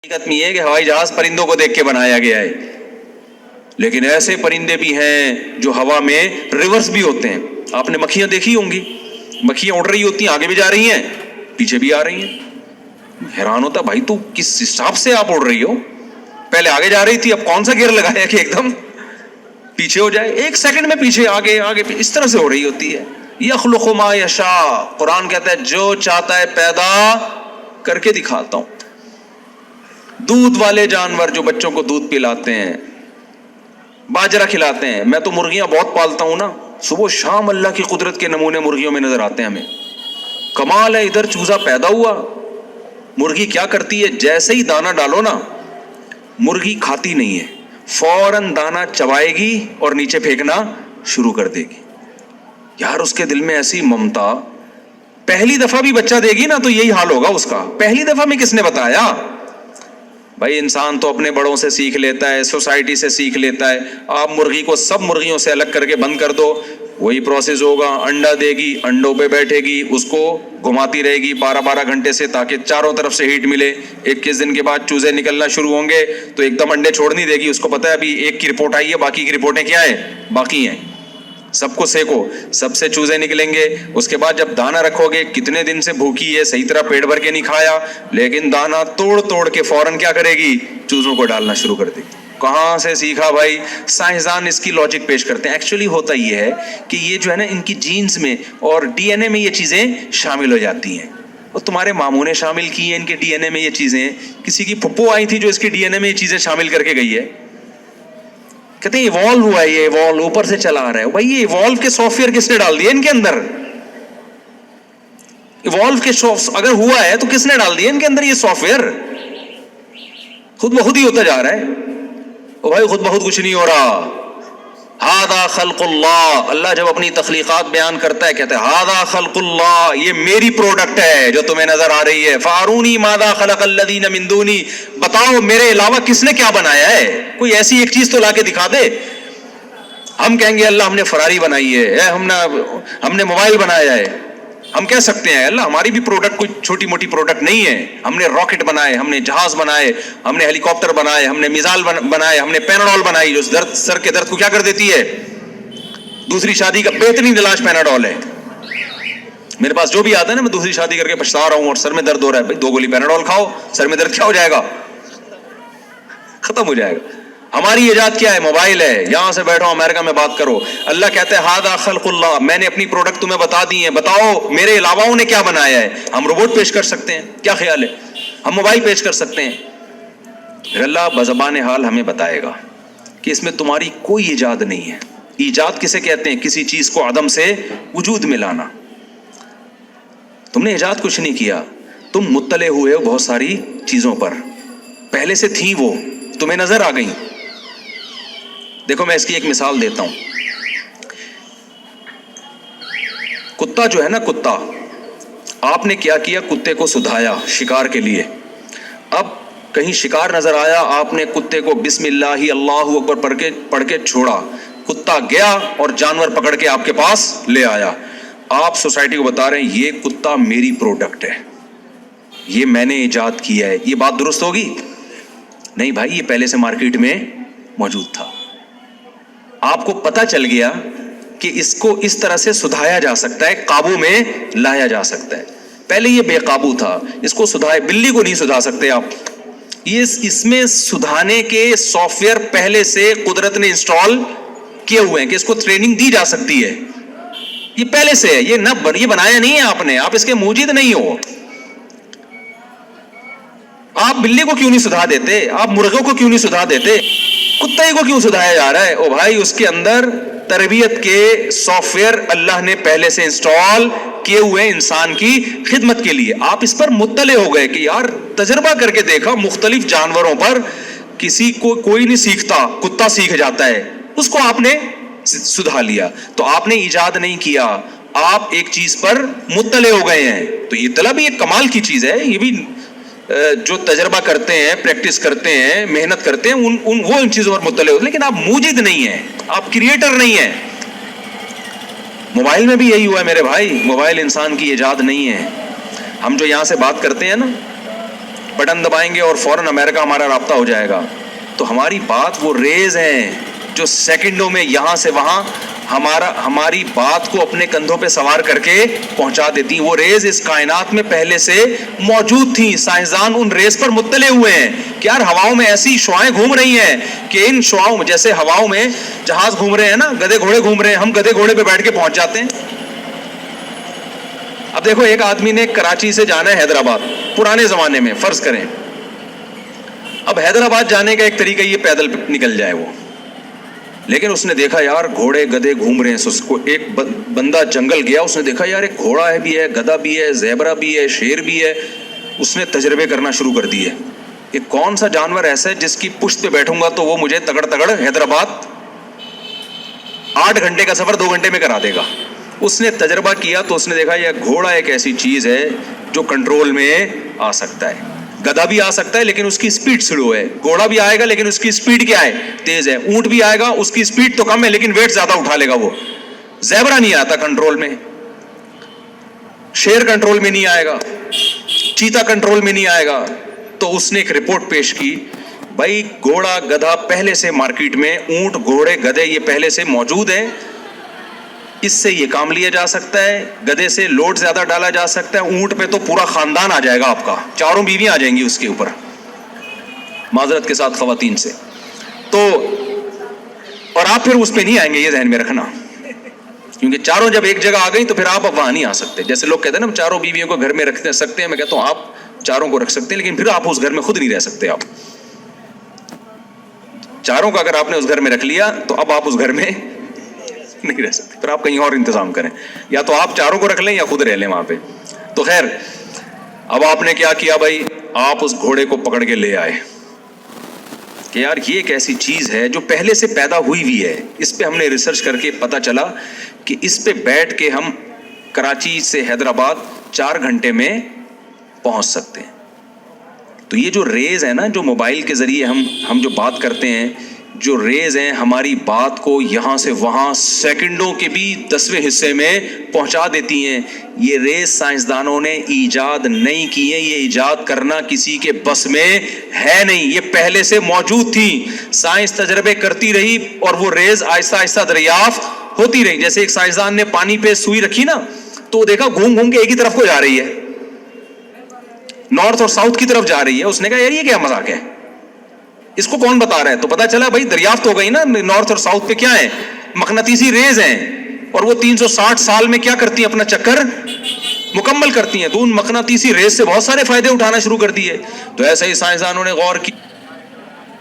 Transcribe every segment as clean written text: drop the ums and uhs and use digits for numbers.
حقیقت میں یہ کہ ہوائی جہاز پرندوں کو دیکھ کے بنایا گیا ہے، لیکن ایسے پرندے بھی ہیں جو ہوا میں ریورس بھی ہوتے ہیں. آپ نے مکھیاں دیکھی ہوں گی، مکھیاں اڑ رہی ہوتی ہیں، آگے بھی جا رہی ہیں پیچھے بھی آ رہی ہیں. حیران ہوتا بھائی تو کس حساب سے آپ اڑ رہی ہو؟ پہلے آگے جا رہی تھی، اب کون سا گیئر لگایا کہ ایک دم پیچھے ہو جائے؟ ایک سیکنڈ میں پیچھے آگے آگے اس طرح سے ہو رہی ہوتی ہے. یخلق ما یشاء، قرآن کہتا ہے جو چاہتا ہے پیدا کر کے دکھاتا ہوں. دودھ والے جانور جو بچوں کو دودھ پلاتے ہیں، باجرہ کھلاتے ہیں. میں تو مرغیاں بہت پالتا ہوں نا، صبح و شام اللہ کی قدرت کے نمونے مرغیوں میں نظر آتے ہیں ہمیں. کمال ہے، ادھر چوزا پیدا ہوا. مرغی کیا کرتی ہے؟ جیسے ہی دانا ڈالو نا، مرغی کھاتی نہیں ہے، فوراً دانا چبائے گی اور نیچے پھینکنا شروع کر دے گی. یار اس کے دل میں ایسی ممتا. پہلی دفعہ بھی بچہ دے گی نا تو یہی حال ہوگا اس کا. پہلی دفعہ میں کس نے بتایا؟ بھائی انسان تو اپنے بڑوں سے سیکھ لیتا ہے، سوسائٹی سے سیکھ لیتا ہے. آپ مرغی کو سب مرغیوں سے الگ کر کے بند کر دو، وہی پروسیس ہوگا. انڈا دے گی، انڈوں پہ بیٹھے گی، اس کو گھماتی رہے گی 12 گھنٹے سے تاکہ چاروں طرف سے ہیٹ ملے. 21 دن کے بعد چوزے نکلنا شروع ہوں گے تو ایک دم انڈے چھوڑ نہیں دے گی. اس کو پتا ہے ابھی ایک کی رپورٹ آئی ہے، باقی کی رپورٹیں کیا ہیں؟ باقی ہیں. سب کو سیکو، سب سے چوزے نکلیں گے. اس کے بعد جب دانا رکھو گے، کتنے دن سے بھوکی ہے، صحیح طرح پیٹ بھر کے نہیں کھایا، لیکن دانا توڑ توڑ کے فوراً کیا کرے گی؟ چوزوں کو ڈالنا شروع کر دے گی. کہاں سے سیکھا بھائی؟ سائنسدان اس کی لاجک پیش کرتے ہیں. ایکچولی ہوتا یہ ہے کہ یہ جو ہے نا ان کی جینز میں اور ڈی این اے میں یہ چیزیں شامل ہو جاتی ہیں. اور تمہارے ماموں نے شامل کی ہیں ان کے ڈی این اے میں یہ چیزیں. کسی کی پھپھو آئی تھی جو اس کے ڈی این اے میں یہ چیزیں شامل کر کے گئی ہے. کہتے ہیں ایوالو ہوا ہے، یہ ایوالو اوپر سے چلا آ رہا ہے. بھائی یہ ایوالو کے سافٹ ویئر کس نے ڈال دیا ان کے اندر؟ ایوالو کے اگر ہوا ہے تو کس نے ڈال دیا ان کے اندر یہ سافٹ ویئر؟ خود بخود ہی ہوتا جا رہا ہے. او بھائی خود بخود کچھ نہیں ہو رہا. ہذا خلق اللہ. اللہ جب اپنی تخلیقات بیان کرتا ہے کہتا ہے ہذا خلق اللہ، یہ میری پروڈکٹ ہے جو تمہیں نظر آ رہی ہے. فارونی ماذا خلق الذین من دونی، بتاؤ میرے علاوہ کس نے کیا بنایا ہے؟ کوئی ایسی ایک چیز تو لا کے دکھا دے. ہم کہیں گے اللہ ہم نے فراری بنائی ہے، ہم نے موبائل بنایا ہے. ہم کہہ سکتے ہیں اللہ ہماری بھی پروڈکٹ کوئی چھوٹی موٹی پروڈکٹ نہیں ہے. ہم نے راکٹ بنائے، ہم نے جہاز بنائے، ہم نے ہیلی کاپٹر بنائے، ہم نے میزائل بنائے، ہم نے پیناڈول بنائی جو سر کے درد کو کیا کر دیتی ہے؟ دوسری شادی کا بہترین علاج پیناڈول ہے. میرے پاس جو بھی آتا ہے نا، میں دوسری شادی کر کے پچھتا رہا ہوں اور سر میں درد ہو رہا ہے، بھائی 2 گولی پیناڈول کھاؤ، سر میں درد کیا ہو جائے گا؟ ختم ہو جائے گا. ہماری ایجاد کیا ہے؟ موبائل ہے. یہاں سے بیٹھو امریکہ میں بات کرو. اللہ کہتا ہے ھذا خلق اللہ، میں نے اپنی پروڈکٹ تمہیں بتا دی ہیں، بتاؤ میرے علاوہ نے کیا بنایا ہے؟ ہم روبوٹ پیش کر سکتے ہیں، کیا خیال ہے؟ ہم موبائل پیش کر سکتے ہیں. پھر اللہ بزبان حال ہمیں بتائے گا کہ اس میں تمہاری کوئی ایجاد نہیں ہے. ایجاد کسے کہتے ہیں؟ کسی چیز کو عدم سے وجود میں لانا. تم نے ایجاد کچھ نہیں کیا، تم مطلع ہوئے ہو بہت ساری چیزوں پر، پہلے سے تھیں وہ تمہیں نظر آ گئیں. دیکھو میں اس کی ایک مثال دیتا ہوں. کتا جو ہے نا، کتا، آپ نے کیا کیا؟ کتے کو سدھایا شکار کے لیے. اب کہیں شکار نظر آیا، آپ نے کتے کو بسم اللہ اللہ اکبر پڑھ کے چھوڑا. کتا گیا اور جانور پکڑ کے آپ کے پاس لے آیا. آپ سوسائٹی کو بتا رہے ہیں یہ کتا میری پروڈکٹ ہے، یہ میں نے ایجاد کیا ہے. یہ بات درست ہوگی؟ نہیں بھائی، یہ پہلے سے مارکیٹ میں موجود تھا. آپ کو پتا چل گیا کہ اس کو اس طرح سے سدھایا جا سکتا ہے، قابو میں لایا جا سکتا ہے. پہلے یہ بے قابو تھا، اس کو سدھائے. بلی کو نہیں سدھا سکتے آپ. یہ اس میں سدھانے کے سافٹ ویئر پہلے سے قدرت نے انسٹال کیے ہوئے ہیں کہ اس کو ٹریننگ دی جا سکتی ہے. یہ پہلے سے ہے، یہ بنایا نہیں ہے آپ نے، آپ اس کے موجد نہیں ہو. آپ بلی کو کیوں نہیں سدھا دیتے؟ آپ مرغوں کو کیوں نہیں سدھا دیتے؟ کتے کو کیوں سدھایا جا رہا ہے؟ او بھائی اس کے اندر تربیت کے سافٹ ویئر اللہ نے پہلے سے انسٹال کیے ہوئے انسان کی خدمت کے لیے. آپ اس پر مطلع ہو گئے کہ یار تجربہ کر کے دیکھا مختلف جانوروں پر، کسی کو کوئی نہیں سیکھتا، کتا سیکھ جاتا ہے، اس کو آپ نے سدھا لیا. تو آپ نے ایجاد نہیں کیا، آپ ایک چیز پر مطلع ہو گئے ہیں. تو اطلاع بھی ایک کمال کی چیز ہے. یہ بھی جو تجربہ کرتے ہیں، پریکٹس کرتے ہیں، محنت کرتے ہیں، وہ ان چیزوں پر مطلع ہوتے ہیں. لیکن آپ موجد نہیں ہیں، آپ کریٹر نہیں ہیں. موبائل میں بھی یہی ہوا ہے میرے بھائی. موبائل انسان کی ایجاد نہیں ہے. ہم جو یہاں سے بات کرتے ہیں نا، بٹن دبائیں گے اور فوراً امریکہ ہمارا رابطہ ہو جائے گا. تو ہماری بات وہ ریز ہیں جو سیکنڈوں میں یہاں سے وہاں ہماری بات کو اپنے کندھوں پہ سوار کر کے پہنچا دیتی ہیں. وہ ریز اس کائنات میں پہلے سے موجود تھیں. سائنسدان ان ریز پر مطلع ہوئے ہیں کہ یار ہواؤں میں ایسی شعاعیں گھوم رہی ہیں کہ ان شعاؤں میں, جیسے ہواؤں میں جہاز گھوم رہے ہیں نا, گدھے گھوڑے گھوم رہے ہیں, ہم گدھے گھوڑے پہ بیٹھ کے پہنچ جاتے ہیں. اب دیکھو, ایک آدمی نے کراچی سے جانا ہے حیدرآباد, پرانے زمانے میں فرض کریں. اب حیدرآباد جانے کا ایک طریقہ یہ پیدل نکل جائے وہ, لیکن اس نے دیکھا یار گھوڑے گدھے گھوم رہے ہیں. اس کو ایک بندہ جنگل گیا, اس نے دیکھا یار ایک گھوڑا ہے بھی ہے, گدھا بھی ہے, زیبرا بھی ہے, شیر بھی ہے. اس نے تجربے کرنا شروع کر دیے کہ کون سا جانور ایسا ہے جس کی پشت پہ بیٹھوں گا تو وہ مجھے تگڑ تگڑ حیدرآباد 8 گھنٹے کا سفر 2 گھنٹے میں کرا دے گا. اس نے تجربہ کیا تو اس نے دیکھا یہ گھوڑا ایک ایسی چیز ہے جو کنٹرول میں آ سکتا ہے. گدھا بھی آ سکتا ہے لیکن اس کی سپیڈ سلو ہے. گھوڑا بھی آئے گا لیکن اس کی سپیڈ کیا ہے, تیز ہے. اونٹ بھی آئے گا, اس کی سپیڈ تو کم ہے لیکن ویٹ زیادہ اٹھا لے گا. وہ زیبرا نہیں آتا کنٹرول میں, شیر کنٹرول میں نہیں آئے گا, چیتا کنٹرول میں نہیں آئے گا. تو اس نے ایک رپورٹ پیش کی, بھائی گھوڑا گدھا پہلے سے مارکیٹ میں, اونٹ گھوڑے گدھے یہ پہلے سے موجود ہیں, اس سے یہ کام لیا جا سکتا ہے. گدھے سے لوڈ زیادہ ڈالا جا سکتا ہے, اونٹ پہ تو پورا خاندان آ جائے گا آپ کا, 4 بیویاں آ جائیں گی اس کے اوپر, معذرت کے ساتھ خواتین سے. تو اور آپ پھر اس پہ نہیں آئیں گے, یہ ذہن میں رکھنا, کیونکہ چاروں جب ایک جگہ آ گئی تو پھر آپ اب وہاں نہیں آ سکتے. جیسے لوگ کہتے ہیں نا 4 بیویوں کو گھر میں رکھ سکتے ہیں, میں کہتا ہوں آپ 4 کو رکھ سکتے ہیں لیکن پھر آپ اس گھر میں خود نہیں رہ سکتے. آپ 4 کو اگر آپ نے اس گھر میں رکھ لیا تو اب آپ اس گھر میں نہیں رہ سکتے, پھر آپ کہیں اور انتظام کریں, یا تو آپ 4 کو رکھ لیں یا خود رہ لیں وہاں پہ. تو خیر, اب آپ نے کیا کیا بھائی, آپ اس گھوڑے کو پکڑ کے لے آئے کہ یار یہ ایک ایسی چیز ہے جو پہلے سے پیدا ہوئی بھی ہے. اس پہ ہم نے ریسرچ کر کے پتا چلا کہ اس پہ بیٹھ کے ہم کراچی سے حیدرآباد 4 گھنٹے میں پہنچ سکتے ہیں. تو یہ جو ریز ہے نا, جو موبائل کے ذریعے ہم جو بات کرتے ہیں, جو ریز ہیں ہماری بات کو یہاں سے وہاں سیکنڈوں کے بھی 10ویں حصے میں پہنچا دیتی ہیں. یہ ریز سائنسدانوں نے ایجاد نہیں کی ہیں, یہ ایجاد کرنا کسی کے بس میں ہے نہیں, یہ پہلے سے موجود تھی. سائنس تجربے کرتی رہی اور وہ ریز آہستہ آہستہ دریافت ہوتی رہی. جیسے ایک سائنسدان نے پانی پہ سوئی رکھی نا, تو دیکھا گھوم گھوم کے ایک ہی طرف کو جا رہی ہے, نارتھ اور ساؤتھ کی طرف جا رہی ہے. اس نے کہا یار یہ کیا مذاق ہے, اس کو کون بتا رہا ہے؟ تو پتا چلا بھائی دریافت ہو گئی نا, نارتھ اور ساؤتھ پہ کیا ہے, مقناطیسی ریز ہیں, اور وہ 360 سال میں کیا کرتی ہیں, اپنا چکر مکمل کرتی ہیں. تو ان مقناطیسی ریز سے بہت سارے فائدے اٹھانا شروع کر دیے. تو ایسے ہی سائنسدانوں نے غور کی,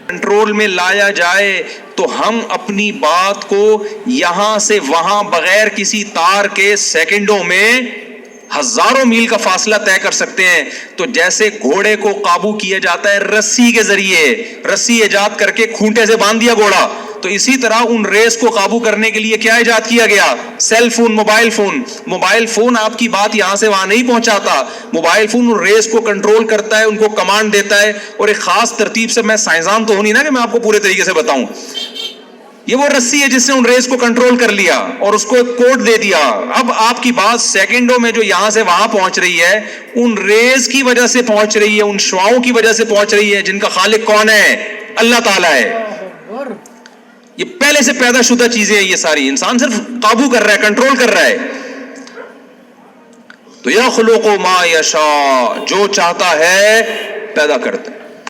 کنٹرول میں لایا جائے تو ہم اپنی بات کو یہاں سے وہاں بغیر کسی تار کے سیکنڈوں میں ہزاروں میل کا فاصلہ طے کر سکتے ہیں. تو جیسے گھوڑے کو قابو کیا جاتا ہے رسی کے ذریعے, رسی ایجاد کر کے کھونٹے سے باندھ دیا گھوڑا, تو اسی طرح ان ریس کو قابو کرنے کے لیے کیا ایجاد کیا گیا, cell phone, mobile phone. Mobile phone آپ کی بات یہاں سے وہاں نہیں پہنچاتا, موبائل فون ان ریس کو کنٹرول کرتا ہے, ان کو کمانڈ دیتا ہے, اور ایک خاص ترتیب سے. میں سائنسدان تو ہوں نہیں نا کہ میں آپ کو پورے طریقے سے بتاؤں. یہ وہ رسی ہے جس نے ان ریز کو کنٹرول کر لیا اور اس کو ایک کوڈ دے دیا. اب آپ کی بات سیکنڈوں میں جو یہاں سے وہاں پہنچ رہی ہے, ان ریز کی وجہ سے پہنچ رہی ہے, ان شعاؤں کی وجہ سے پہنچ رہی ہے, جن کا خالق کون ہے, اللہ تعالیٰ ہے. یہ پہلے سے پیدا شدہ چیزیں ہیں, یہ ساری انسان صرف قابو کر رہا ہے, کنٹرول کر رہا ہے. تو یخلق ما یشاء, جو چاہتا ہے پیدا کرتا ہے.